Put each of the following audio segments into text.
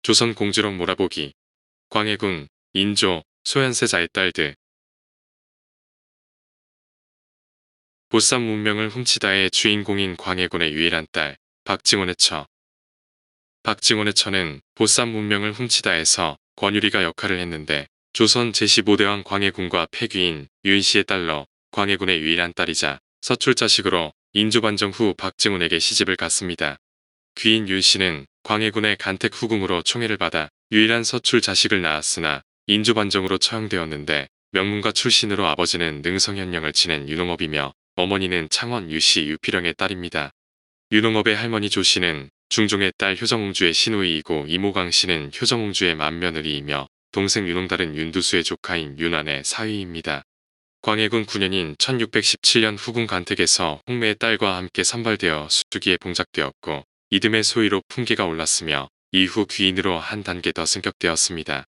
조선 공주록 몰아보기. 광해군, 인조, 소현세자의 딸들. 보쌈 문명을 훔치다의 주인공인 광해군의 유일한 딸, 박증원의 처. 박증원의 처는 보쌈 문명을 훔치다에서 권유리가 역할을 했는데 조선 제15대왕 광해군과 패귀인 윤씨의 딸로 광해군의 유일한 딸이자 서출자식으로 인조반정 후 박증원에게 시집을 갔습니다. 귀인 윤씨는 광해군의 간택 후궁으로 총애를 받아 유일한 서출 자식을 낳았으나 인조반정으로 처형되었는데 명문가 출신으로 아버지는 능성현령을 지낸 윤홍업이며 어머니는 창원 유씨 유필영의 딸입니다. 윤홍업의 할머니 조씨는 중종의 딸 효정옹주의 시누이이고 이모 강씨는 효정옹주의 맏며느리이며 동생 윤홍달은 윤두수의 조카인 윤안의 사위입니다. 광해군 9년인 1617년 후궁 간택에서 홍매의 딸과 함께 선발되어 수기에 봉작되었고 이듬해 소위로 품계가 올랐으며 이후 귀인으로 한 단계 더 승격되었습니다.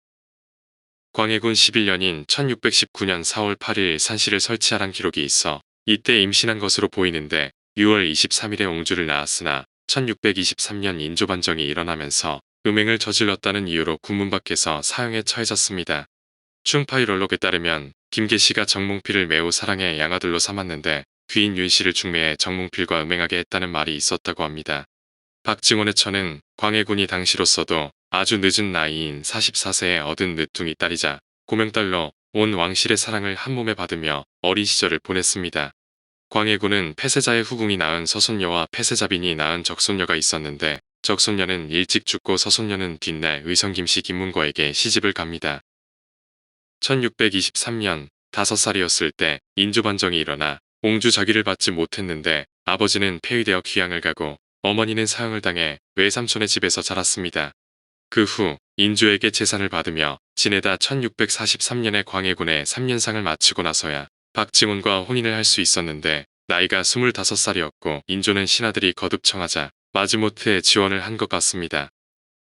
광해군 11년인 1619년 4월 8일 산시를 설치하란 기록이 있어 이때 임신한 것으로 보이는데 6월 23일에 옹주를 낳았으나 1623년 인조반정이 일어나면서 음행을 저질렀다는 이유로 군문 밖에서 사형에 처해졌습니다. 충파일월록에 따르면 김계시가 정몽필을 매우 사랑해 양아들로 삼았는데 귀인 윤씨를 중매해 정몽필과 음행하게 했다는 말이 있었다고 합니다. 박증원의 처는 광해군이 당시로서도 아주 늦은 나이인 44세에 얻은 늦둥이 딸이자 고명딸로 온 왕실의 사랑을 한몸에 받으며 어린 시절을 보냈습니다. 광해군은 폐세자의 후궁이 낳은 서손녀와 폐세자빈이 낳은 적손녀가 있었는데 적손녀는 일찍 죽고 서손녀는 뒷날 의성김씨 김문과에게 시집을 갑니다. 1623년 5살이었을 때 인조반정이 일어나 옹주 자기를 받지 못했는데 아버지는 폐위되어 귀양을 가고 어머니는 사형을 당해 외삼촌의 집에서 자랐습니다. 그 후 인조에게 재산을 받으며 지내다 1643년에 광해군의 3년상을 마치고 나서야 박증원과 혼인을 할 수 있었는데 나이가 25살이었고 인조는 신하들이 거듭 청하자 마지못해 지원을 한 것 같습니다.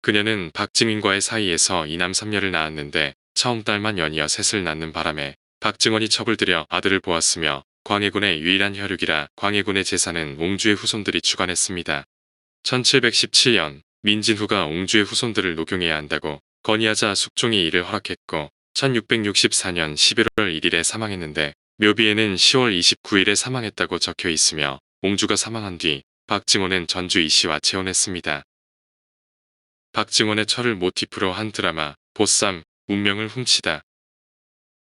그녀는 박증인과의 사이에서 이남 3녀를 낳았는데 처음 딸만 연이어 셋을 낳는 바람에 박증원이 첩을 들여 아들을 보았으며 광해군의 유일한 혈육이라 광해군의 재산은 옹주의 후손들이 주관했습니다. 1717년 민진후가 옹주의 후손들을 녹용해야 한다고 건의하자 숙종이 이를 허락했고 1664년 11월 1일에 사망했는데 묘비에는 10월 29일에 사망했다고 적혀 있으며 옹주가 사망한 뒤 박증원은 전주 이씨와 재혼했습니다. 박증원의 처를 모티프로 한 드라마 보쌈 운명을 훔치다.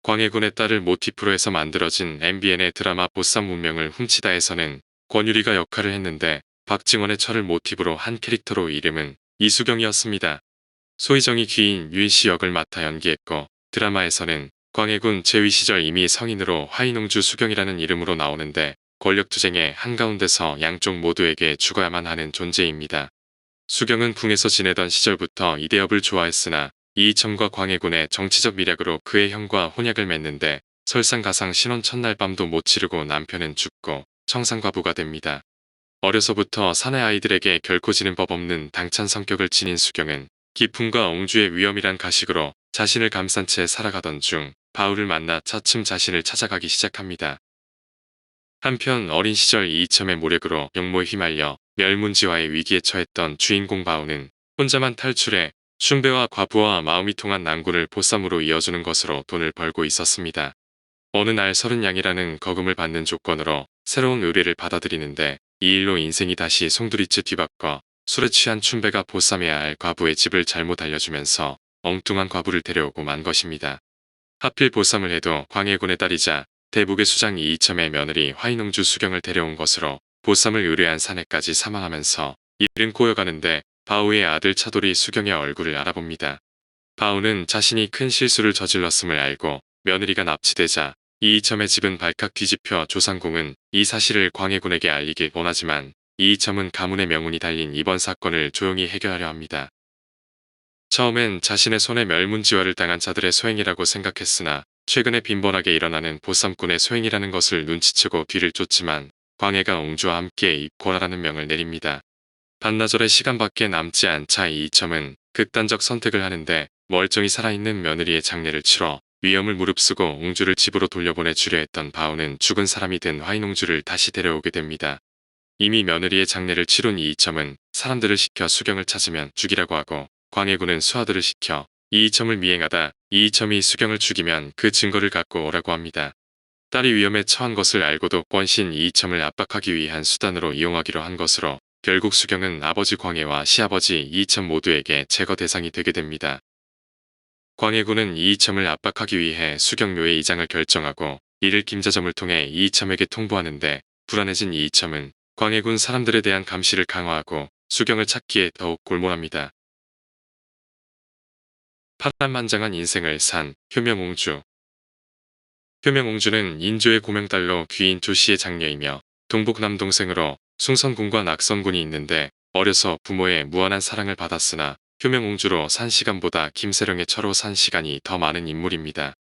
광해군의 딸을 모티프로 해서 만들어진 MBN의 드라마 보쌈 운명을 훔치다에서는 권유리가 역할을 했는데 박증원의 처를 모티브로 한 캐릭터로 이름은 이수경이었습니다. 소희정이 귀인 윤씨 역을 맡아 연기했고 드라마에서는 광해군 제위 시절 이미 성인으로 화인옹주 수경이라는 이름으로 나오는데 권력투쟁의 한가운데서 양쪽 모두에게 죽어야만 하는 존재입니다. 수경은 궁에서 지내던 시절부터 이대업을 좋아했으나 이이첨과 광해군의 정치적 미략으로 그의 형과 혼약을 맺는데 설상가상 신혼 첫날 밤도 못 치르고 남편은 죽고 청산과부가 됩니다. 어려서부터 사내 아이들에게 결코 지는 법 없는 당찬 성격을 지닌 수경은 기품과 옹주의 위험이란 가식으로 자신을 감싼 채 살아가던 중 바울을 만나 차츰 자신을 찾아가기 시작합니다. 한편 어린 시절 이이첨의 모략으로 역모에 휘말려 멸문지화의 위기에 처했던 주인공 바울은 혼자만 탈출해 숭배와 과부와 마음이 통한 난군을 보쌈으로 이어주는 것으로 돈을 벌고 있었습니다. 어느 날 30양이라는 거금을 받는 조건으로 새로운 의뢰를 받아들이는데 이 일로 인생이 다시 송두리째 뒤바꿔 술에 취한 춘배가 보쌈해야 할 과부의 집을 잘못 알려주면서 엉뚱한 과부를 데려오고 만 것입니다. 하필 보쌈을 해도 광해군의 딸이자 대북의 수장 이이첨의 며느리 화인옹주 수경을 데려온 것으로 보쌈을 의뢰한 사내까지 사망하면서 일은 꼬여가는데 바우의 아들 차돌이 수경의 얼굴을 알아봅니다. 바우는 자신이 큰 실수를 저질렀음을 알고 며느리가 납치되자 이이첨의 집은 발칵 뒤집혀 조상공은 이 사실을 광해군에게 알리길 원하지만 이이첨은 가문의 명운이 달린 이번 사건을 조용히 해결하려 합니다. 처음엔 자신의 손에 멸문지화를 당한 자들의 소행이라고 생각했으나 최근에 빈번하게 일어나는 보쌈꾼의 소행이라는 것을 눈치채고 뒤를 쫓지만 광해가 옹주와 함께 입고하라는 명을 내립니다. 반나절의 시간밖에 남지 않자 이이첨은 극단적 선택을 하는데 멀쩡히 살아있는 며느리의 장례를 치러 위험을 무릅쓰고 옹주를 집으로 돌려보내 주려 했던 바우는 죽은 사람이 된 화인옹주를 다시 데려오게 됩니다. 이미 며느리의 장례를 치룬 이이첨은 사람들을 시켜 수경을 찾으면 죽이라고 하고 광해군은 수하들을 시켜 이이첨을 미행하다 이이첨이 수경을 죽이면 그 증거를 갖고 오라고 합니다. 딸이 위험에 처한 것을 알고도 권신 이이첨을 압박하기 위한 수단으로 이용하기로 한 것으로 결국 수경은 아버지 광해와 시아버지 이이첨 모두에게 제거 대상이 되게 됩니다. 광해군은 이이첨을 압박하기 위해 수경묘의 이장을 결정하고 이를 김자점을 통해 이이첨에게 통보하는데 불안해진 이이첨은 광해군 사람들에 대한 감시를 강화하고 수경을 찾기에 더욱 골몰합니다. 파란만장한 인생을 산 효명옹주. 효명옹주는 인조의 고명딸로 귀인 조씨의 장녀이며 동복 남동생으로 숭선군과 낙선군이 있는데 어려서 부모의 무한한 사랑을 받았으나 효명옹주로 산 시간보다 김세령의 처로 산 시간이 더 많은 인물입니다.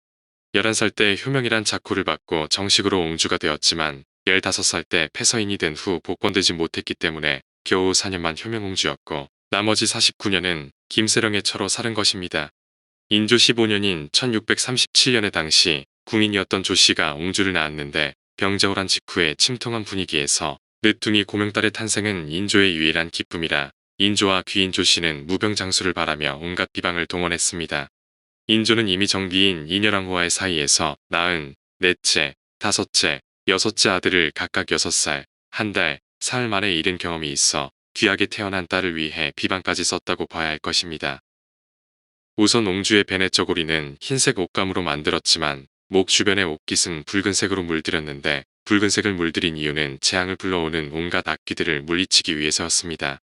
11살 때 효명이란 자코를 받고 정식으로 옹주가 되었지만 15살 때 폐서인이 된 후 복권되지 못했기 때문에 겨우 4년만 효명옹주였고 나머지 49년은 김세령의 처로 살은 것입니다. 인조 15년인 1637년의 당시 궁인이었던 조씨가 옹주를 낳았는데 병자호란 직후에 침통한 분위기에서 늦둥이 고명딸의 탄생은 인조의 유일한 기쁨이라 인조와 귀인 조씨는 무병장수를 바라며 온갖 비방을 동원했습니다. 인조는 이미 정비인 이녀랑후와의 사이에서 낳은 넷째, 다섯째, 여섯째 아들을 각각 6살, 한 달, 사흘 만에 잃은 경험이 있어 귀하게 태어난 딸을 위해 비방까지 썼다고 봐야 할 것입니다. 우선 옹주의 베네쩌고리는 흰색 옷감으로 만들었지만 목 주변의 옷깃은 붉은색으로 물들였는데 붉은색을 물들인 이유는 재앙을 불러오는 온갖 악귀들을 물리치기 위해서였습니다.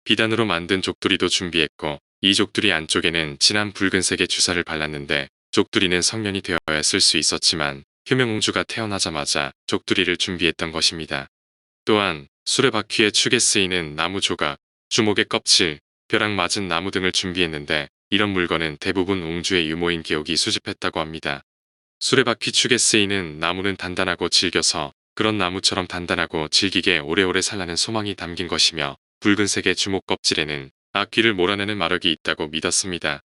비단으로 만든 족두리도 준비했고 이 족두리 안쪽에는 진한 붉은색의 주사를 발랐는데 족두리는 성년이 되어야 쓸 수 있었지만 효명옹주가 태어나자마자 족두리를 준비했던 것입니다. 또한 수레바퀴의 축에 쓰이는 나무 조각, 주목의 껍질, 벼락 맞은 나무 등을 준비했는데 이런 물건은 대부분 옹주의 유모인 개옥이 수집했다고 합니다. 수레바퀴 축에 쓰이는 나무는 단단하고 질겨서 그런 나무처럼 단단하고 질기게 오래오래 살라는 소망이 담긴 것이며 붉은색의 주목 껍질에는 악귀를 몰아내는 마력이 있다고 믿었습니다.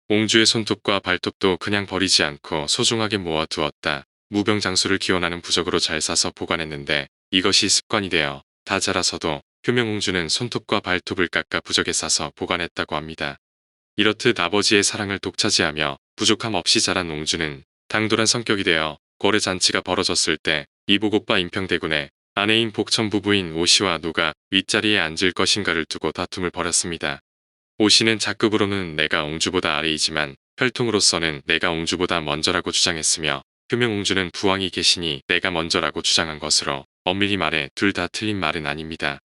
옹주의 손톱과 발톱도 그냥 버리지 않고 소중하게 모아두었다. 무병장수를 기원하는 부적으로 잘 싸서 보관했는데 이것이 습관이 되어 다 자라서도 효명옹주는 손톱과 발톱을 깎아 부적에 싸서 보관했다고 합니다. 이렇듯 아버지의 사랑을 독차지하며 부족함 없이 자란 옹주는 당돌한 성격이 되어 고래 잔치가 벌어졌을 때 이보고빠 임평대군의 아내인 복천 부부인 오씨와 누가 윗자리에 앉을 것인가를 두고 다툼을 벌였습니다. 오씨는 자급으로는 내가 옹주보다 아래이지만 혈통으로서는 내가 옹주보다 먼저라고 주장했으며 효명옹주는 부왕이 계시니 내가 먼저라고 주장한 것으로 엄밀히 말해 둘 다 틀린 말은 아닙니다.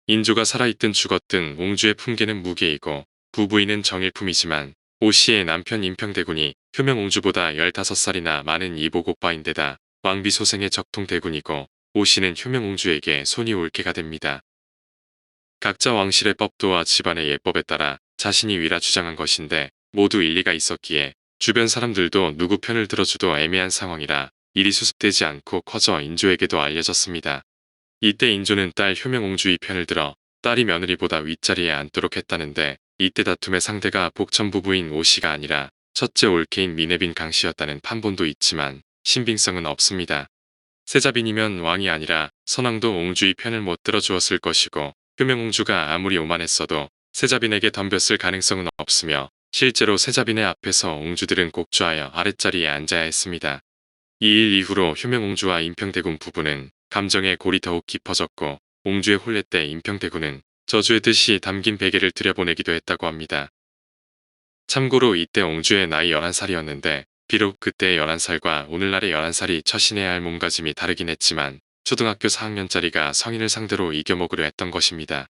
인조가 살아있든 죽었든 옹주의 품계는 무계이고 부부인은 정일품이지만 오씨의 남편 임평대군이 효명옹주보다 15살이나 많은 이보고빠인데다 왕비소생의 적통대군이고 오씨는 효명옹주에게 손이 올케가 됩니다. 각자 왕실의 법도와 집안의 예법에 따라 자신이 위라 주장한 것인데 모두 일리가 있었기에 주변 사람들도 누구 편을 들어주도 애매한 상황이라 일이 수습되지 않고 커져 인조에게도 알려졌습니다. 이때 인조는 딸 효명옹주의 편을 들어 딸이 며느리보다 윗자리에 앉도록 했다는데 이때 다툼의 상대가 복천 부부인 오씨가 아니라 첫째 올케인 미네빈 강씨였다는 판본도 있지만 신빙성은 없습니다. 세자빈이면 왕이 아니라 선왕도 옹주의 편을 못 들어주었을 것이고 효명옹주가 아무리 오만했어도 세자빈에게 덤볐을 가능성은 없으며 실제로 세자빈의 앞에서 옹주들은 곡주하여 아랫자리에 앉아야 했습니다. 이 일 이후로 효명옹주와 임평대군 부부는 감정의 골이 더욱 깊어졌고 옹주의 혼례 때 임평대군은 저주의 뜻이 담긴 베개를 들여보내기도 했다고 합니다. 참고로 이때 옹주의 나이 11살이었는데 비록 그때의 11살과 오늘날의 11살이 처신해야 할 몸가짐이 다르긴 했지만 초등학교 4학년짜리가 성인을 상대로 이겨먹으려 했던 것입니다.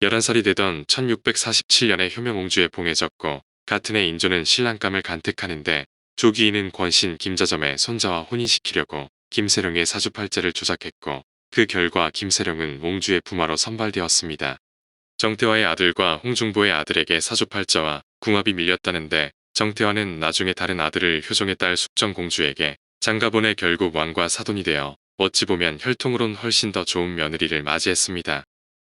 11살이 되던 1647년에 효명옹주에 봉해졌고 같은 해 인조는 신랑감을 간택하는데 조기인은 권신 김자점의 손자와 혼인시키려고 김세령의 사주팔자를 조작했고 그 결과 김세령은 옹주의 부마로 선발되었습니다. 정태화의 아들과 홍중보의 아들에게 사주팔자와 궁합이 밀렸다는데 정태화는 나중에 다른 아들을 효종의 딸 숙정공주에게 장가보내 결국 왕과 사돈이 되어 어찌 보면 혈통으론 훨씬 더 좋은 며느리를 맞이했습니다.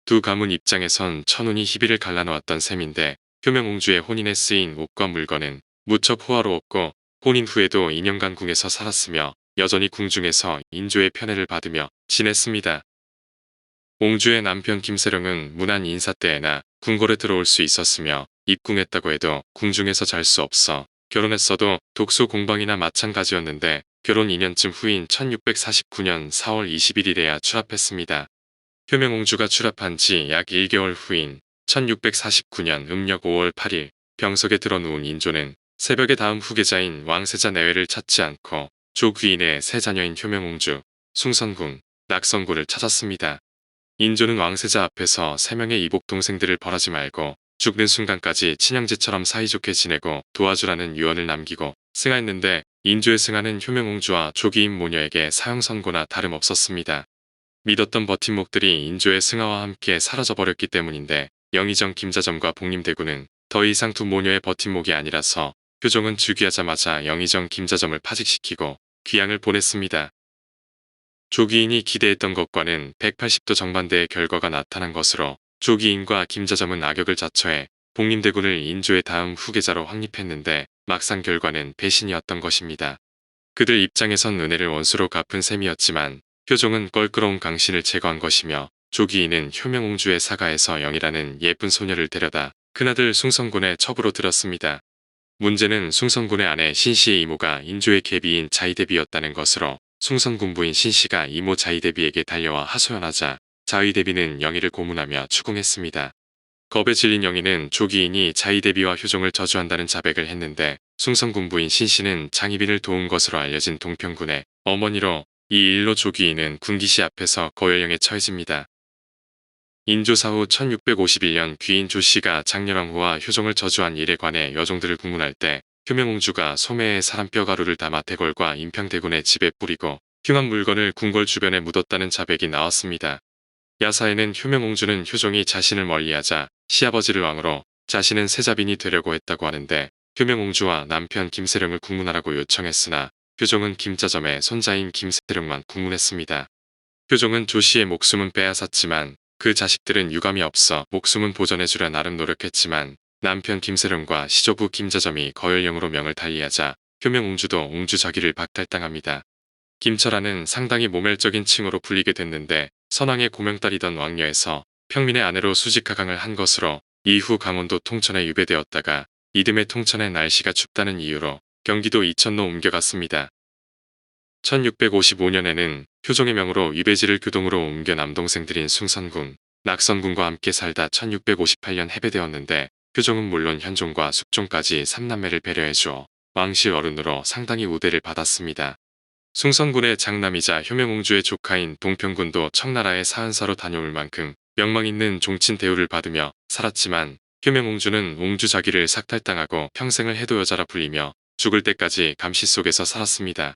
두 가문 입장에선 천운이 희비를 갈라놓았던 셈인데 효명옹주의 혼인에 쓰인 옷과 물건은 무척 호화로웠고 혼인 후에도 2년간 궁에서 살았으며 여전히 궁중에서 인조의 편애를 받으며 지냈습니다. 옹주의 남편 김세령은 무난 인사 때에나 궁궐에 들어올 수 있었으며 입궁했다고 해도 궁중에서 잘 수 없어 결혼했어도 독소 공방이나 마찬가지였는데 결혼 2년쯤 후인 1649년 4월 21일에야 출합했습니다. 효명옹주가 출합한 지 약 1개월 후인 1649년 음력 5월 8일 병석에 들어 누운 인조는 새벽에 다음 후계자인 왕세자 내외를 찾지 않고 조귀인의 세 자녀인 효명옹주, 숭선군, 낙선군을 찾았습니다. 인조는 왕세자 앞에서 3명의 이복 동생들을 벌하지 말고 죽는 순간까지 친형제처럼 사이좋게 지내고 도와주라는 유언을 남기고 승하했는데 인조의 승하는 효명옹주와 조귀인 모녀에게 사형 선고나 다름없었습니다. 믿었던 버팀목들이 인조의 승하와 함께 사라져버렸기 때문인데 영의정 김자점과 복림대군은 더 이상 두 모녀의 버팀목이 아니라서 효종은 즉위하자마자 영의정 김자점을 파직시키고 귀양을 보냈습니다. 조귀인이 기대했던 것과는 180도 정반대의 결과가 나타난 것으로 조귀인과 김자점은 악역을 자처해 복림대군을 인조의 다음 후계자로 확립했는데 막상 결과는 배신이었던 것입니다. 그들 입장에선 은혜를 원수로 갚은 셈이었지만 효종은 껄끄러운 강신을 제거한 것이며 조귀인은 효명옹주의 사가에서 영이라는 예쁜 소녀를 데려다 큰아들 숭선군의 첩으로 들었습니다. 문제는 숭선군의 아내 신씨의 이모가 인조의 계비인 자의대비였다는 것으로 숭선군 부인 신씨가 이모 자의대비에게 달려와 하소연하자 자의대비는 영의를 고문하며 추궁했습니다. 겁에 질린 영의는 조귀인이 자의대비와 효종을 저주한다는 자백을 했는데 숭선군 부인 신씨는 장희빈을 도운 것으로 알려진 동평군의 어머니로 이 일로 조귀인은 군기시 앞에서 거열령에 처해집니다. 인조사 후 1651년 귀인 조씨가 장렬왕후와 효종을 저주한 일에 관해 여종들을 국문할 때 효명옹주가 소매에 사람 뼈가루를 담아 대궐과 인평대군의 집에 뿌리고 흉한 물건을 궁궐 주변에 묻었다는 자백이 나왔습니다. 야사에는 효명옹주는 효종이 자신을 멀리하자 시아버지를 왕으로 자신은 세자빈이 되려고 했다고 하는데 효명옹주와 남편 김세령을 국문하라고 요청했으나 효종은 김자점의 손자인 김세령만 국문했습니다. 효종은 조씨의 목숨은 빼앗았지만 그 자식들은 유감이 없어 목숨은 보전해주려 나름 노력했지만 남편 김세령과 시조부 김자점이 거열령으로 명을 달리하자 효명옹주도 옹주 자기를 박탈당합니다. 김철아는 상당히 모멸적인 칭호로 불리게 됐는데 선왕의 고명딸이던 왕녀에서 평민의 아내로 수직하강을 한 것으로 이후 강원도 통천에 유배되었다가 이듬해 통천의 날씨가 춥다는 이유로 경기도 이천로 옮겨갔습니다. 1655년에는 효종의 명으로 유배지를 교동으로 옮겨 남동생들인 숭선군, 낙선군과 함께 살다 1658년 해배되었는데 효종은 물론 현종과 숙종까지 3남매를 배려해주어 왕실 어른으로 상당히 우대를 받았습니다. 숭선군의 장남이자 효명옹주의 조카인 동평군도 청나라의 사한사로 다녀올 만큼 명망 있는 종친 대우를 받으며 살았지만 효명옹주는 옹주 자기를 삭탈당하고 평생을 해도 여자라 불리며 죽을 때까지 감시 속에서 살았습니다.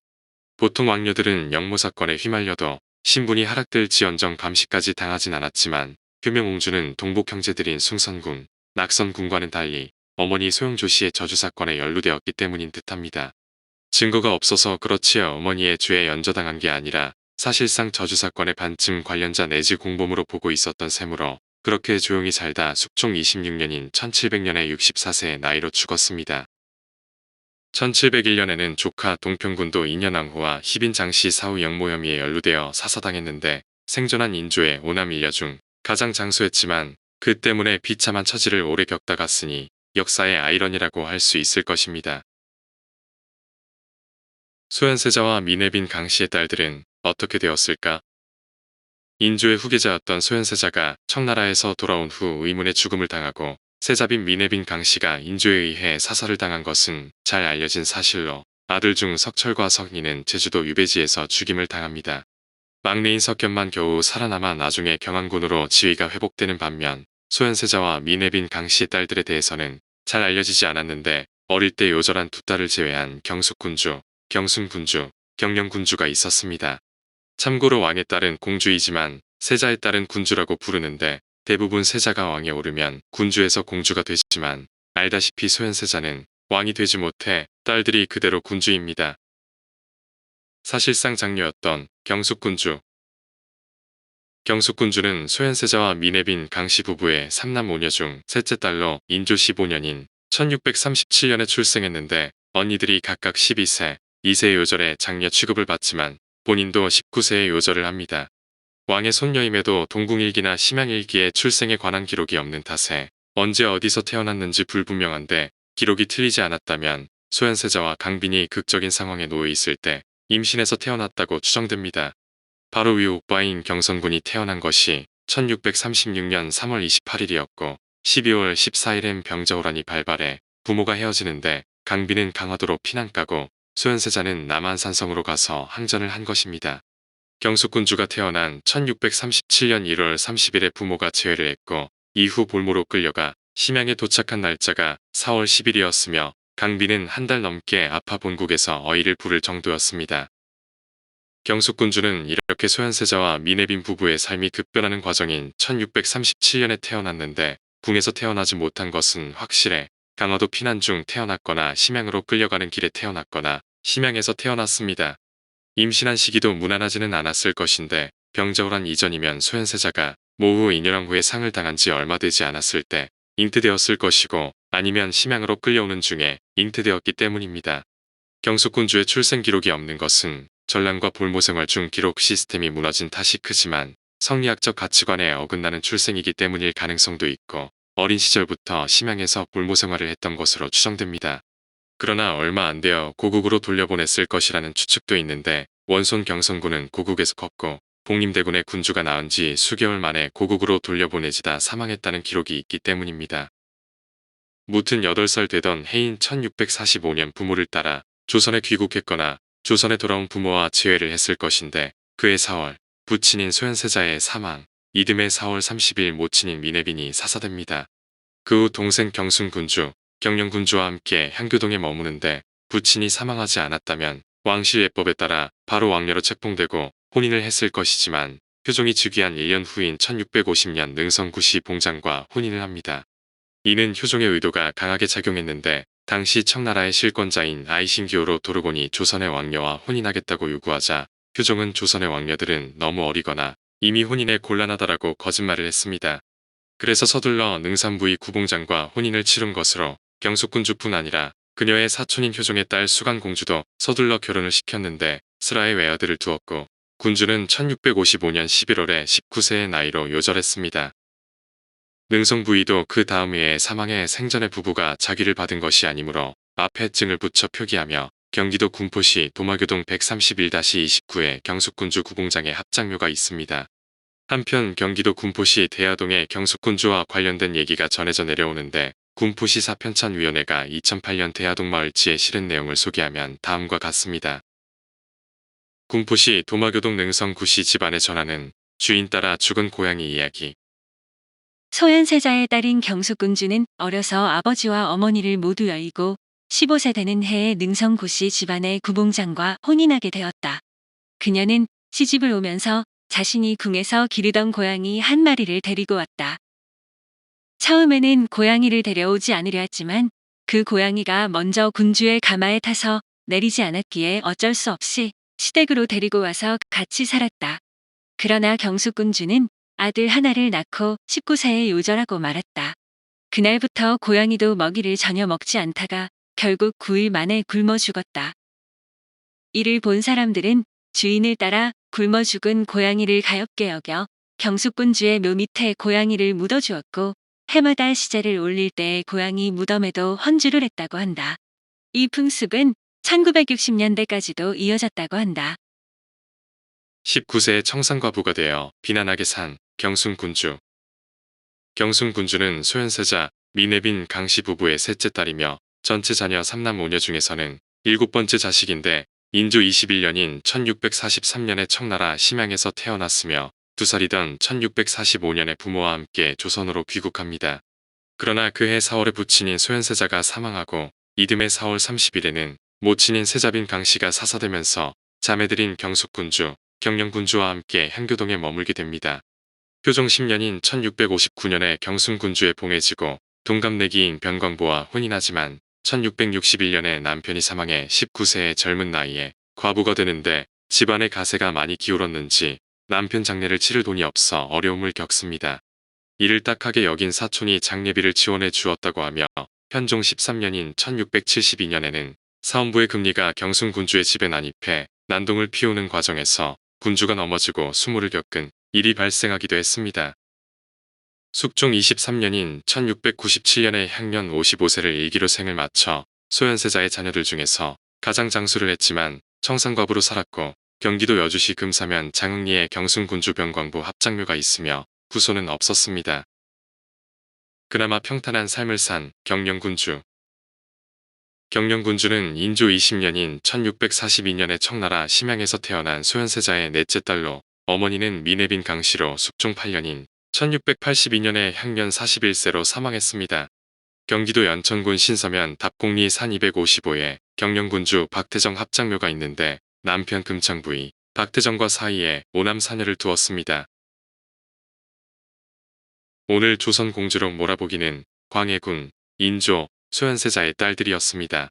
보통 왕녀들은 영모 사건에 휘말려도 신분이 하락될지언정 감시까지 당하진 않았지만 효명옹주는 동복 형제들인 숭선군, 낙선군과는 달리 어머니 소영조씨의 저주 사건에 연루되었기 때문인 듯합니다. 증거가 없어서 그렇지요. 어머니의 죄에 연저당한 게 아니라 사실상 저주 사건의 반쯤 관련자 내지 공범으로 보고 있었던 셈으로 그렇게 조용히 살다 숙종 26년인 1700년에 64세의 나이로 죽었습니다. 1701년에는 조카 동평군도 인현왕후와 희빈 장씨 사후 영모 혐의에 연루되어 사사당했는데 생존한 인조의 오남 일녀 중 가장 장수했지만 그 때문에 비참한 처지를 오래 겪다 갔으니 역사의 아이러니라고 할 수 있을 것입니다. 소현세자와 미네빈 강씨의 딸들은 어떻게 되었을까? 인조의 후계자였던 소현세자가 청나라에서 돌아온 후 의문의 죽음을 당하고 세자빈 미네빈 강씨가 인조에 의해 사살을 당한 것은 잘 알려진 사실로 아들 중 석철과 석리는 제주도 유배지에서 죽임을 당합니다. 막내인 석견만 겨우 살아남아 나중에 경안군으로 지위가 회복되는 반면 소현세자와 미네빈 강씨의 딸들에 대해서는 잘 알려지지 않았는데 어릴 때 요절한 두 딸을 제외한 경숙군주, 경순군주, 경령군주가 있었습니다. 참고로 왕의 딸은 공주이지만 세자의 딸은 군주라고 부르는데 대부분 세자가 왕에 오르면 군주에서 공주가 되지만 알다시피 소현세자는 왕이 되지 못해 딸들이 그대로 군주입니다. 사실상 장녀였던 경숙군주. 경숙군주는 소현세자와 미네빈 강씨 부부의 3남 5녀 중 셋째 딸로 인조 15년인 1637년에 출생했는데 언니들이 각각 12세, 2세의 요절에 장녀 취급을 받지만 본인도 19세의 요절을 합니다. 왕의 손녀임에도 동궁일기나 심양일기에 출생에 관한 기록이 없는 탓에 언제 어디서 태어났는지 불분명한데 기록이 틀리지 않았다면 소현세자와 강빈이 극적인 상황에 놓여 있을 때 임신해서 태어났다고 추정됩니다. 바로 위 오빠인 경선군이 태어난 것이 1636년 3월 28일이었고 12월 14일엔 병자호란이 발발해 부모가 헤어지는데 강빈은 강화도로 피난가고 소현세자는 남한산성으로 가서 항전을 한 것입니다. 경숙군주가 태어난 1637년 1월 30일에 부모가 재회를 했고 이후 볼모로 끌려가 심양에 도착한 날짜가 4월 10일이었으며 강빈은 한 달 넘게 아파 본국에서 어이를 부를 정도였습니다. 경숙군주는 이렇게 소현세자와 미네빈 부부의 삶이 급변하는 과정인 1637년에 태어났는데 궁에서 태어나지 못한 것은 확실해. 강화도 피난 중 태어났거나 심양으로 끌려가는 길에 태어났거나 심양에서 태어났습니다. 임신한 시기도 무난하지는 않았을 것인데 병자호란 이전이면 소현세자가 모후 인연왕 후에 상을 당한 지 얼마 되지 않았을 때 잉태되었을 것이고 아니면 심양으로 끌려오는 중에 잉태되었기 때문입니다. 경숙군주의 출생 기록이 없는 것은 전란과 볼모 생활 중 기록 시스템이 무너진 탓이 크지만 성리학적 가치관에 어긋나는 출생이기 때문일 가능성도 있고 어린 시절부터 심양에서 볼모 생활을 했던 것으로 추정됩니다. 그러나 얼마 안 되어 고국으로 돌려보냈을 것이라는 추측도 있는데 원손 경선군은 고국에서 컸고 복림대군의 군주가 낳은 지 수개월 만에 고국으로 돌려보내지다 사망했다는 기록이 있기 때문입니다. 무튼 8살 되던 해인 1645년 부모를 따라 조선에 귀국했거나 조선에 돌아온 부모와 재회를 했을 것인데 그해 4월 부친인 소현세자의 사망, 이듬해 4월 30일 모친인 미네빈이 사사됩니다. 그 후 동생 경순군주, 경영군주와 함께 향교동에 머무는데 부친이 사망하지 않았다면 왕실예법에 따라 바로 왕녀로 책봉되고 혼인을 했을 것이지만 효종이 즉위한 1년 후인 1650년 능성구시 봉장과 혼인을 합니다. 이는 효종의 의도가 강하게 작용했는데 당시 청나라의 실권자인 아이신기호로 도르곤이 조선의 왕녀와 혼인하겠다고 요구하자 효종은 조선의 왕녀들은 너무 어리거나 이미 혼인에 곤란하다라고 거짓말을 했습니다. 그래서 서둘러 능산부의 구봉장과 혼인을 치른 것으로 경숙군주뿐 아니라 그녀의 사촌인 효종의 딸 수간공주도 서둘러 결혼을 시켰는데 슬하에 외아들을 두었고 군주는 1655년 11월에 19세의 나이로 요절했습니다. 능성부의도 그 다음 해에 사망해 생전에 부부가 자기를 받은 것이 아니므로 앞에 증을 붙여 표기하며 경기도 군포시 도마교동 131-29에 경숙군주 구봉장의 합장묘가 있습니다. 한편 경기도 군포시 대야동의 경숙군주와 관련된 얘기가 전해져 내려오는데 군포시 사편찬위원회가 2008년 대야동 마을지에 실은 내용을 소개하면 다음과 같습니다. 군포시 도마교동 능성구시 집안의 전하는 주인 따라 죽은 고양이 이야기. 소현세자의 딸인 경숙군주는 어려서 아버지와 어머니를 모두 여의고 15세 되는 해에 능성구시 집안의 구봉장과 혼인하게 되었다. 그녀는 시집을 오면서 자신이 궁에서 기르던 고양이 한 마리를 데리고 왔다. 처음에는 고양이를 데려오지 않으려 했지만 그 고양이가 먼저 군주의 가마에 타서 내리지 않았기에 어쩔 수 없이 시댁으로 데리고 와서 같이 살았다. 그러나 경숙군주는 아들 하나를 낳고 19세에 요절하고 말았다. 그날부터 고양이도 먹이를 전혀 먹지 않다가 결국 9일 만에 굶어 죽었다. 이를 본 사람들은 주인을 따라 굶어 죽은 고양이를 가엾게 여겨 경숙군주의 묘 밑에 고양이를 묻어주었고 해마다 시제를 올릴 때 고양이 무덤에도 헌주를 했다고 한다. 이 풍습은 1960년대까지도 이어졌다고 한다. 19세에 청산과부가 되어 비난하게 산 경순군주. 경순군주는 소현세자, 미네빈 강씨 부부의 셋째 딸이며 전체 자녀 3남 5녀 중에서는 7번째 자식인데 인조 21년인 1643년에 청나라 심양에서 태어났으며 2살이던 1645년에 부모와 함께 조선으로 귀국합니다. 그러나 그해 4월에 부친인 소현세자가 사망하고 이듬해 4월 30일에는 모친인 세자빈 강씨가 사사되면서 자매들인 경숙군주, 경영군주와 함께 향교동에 머물게 됩니다. 효종 10년인 1659년에 경순군주에 봉해지고 동갑내기인 변광보와 혼인하지만 1661년에 남편이 사망해 19세의 젊은 나이에 과부가 되는데 집안의 가세가 많이 기울었는지 남편 장례를 치를 돈이 없어 어려움을 겪습니다. 이를 딱하게 여긴 사촌이 장례비를 지원해 주었다고 하며 현종 13년인 1672년에는 사원부의 금리가 경순군주의 집에 난입해 난동을 피우는 과정에서 군주가 넘어지고 수모를 겪은 일이 발생하기도 했습니다. 숙종 23년인 1697년에 향년 55세를 일기로 생을 마쳐 소현세자의 자녀들 중에서 가장 장수를 했지만 청산과부로 살았고 경기도 여주시 금사면 장흥리에 경순군주 병광부 합장묘가 있으며 후손은 없었습니다. 그나마 평탄한 삶을 산 경령군주. 경령군주는 인조 20년인 1642년에 청나라 심양에서 태어난 소현세자의 넷째 딸로 어머니는 미내빈 강씨로 숙종 8년인 1682년에 향년 41세로 사망했습니다. 경기도 연천군 신서면 답곡리 산 255에 경령군주 박태정 합장묘가 있는데 남편 금창부이 박태정과 사이에 오남 사녀를 두었습니다. 오늘 조선 공주록 몰아보기는 광해군, 인조, 소현세자의 딸들이었습니다.